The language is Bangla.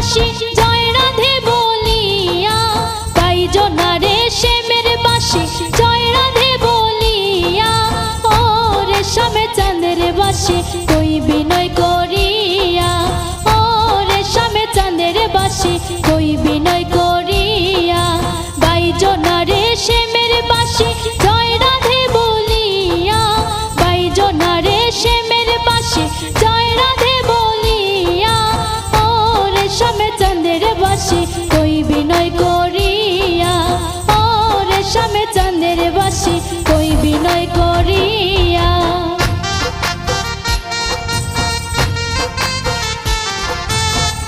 বাঁশি জয় রাধে বলিয়া, গাইজো না রেশমের বাঁশি জয় রাধে বলিয়া। ও রেশমে চাঁদের বাঁশি কই বিনয় করিয়া, ও রেশমে চাঁদের বাঁশি কই বিনয় করিয়া। গাইজো না রেশমের বাঁশি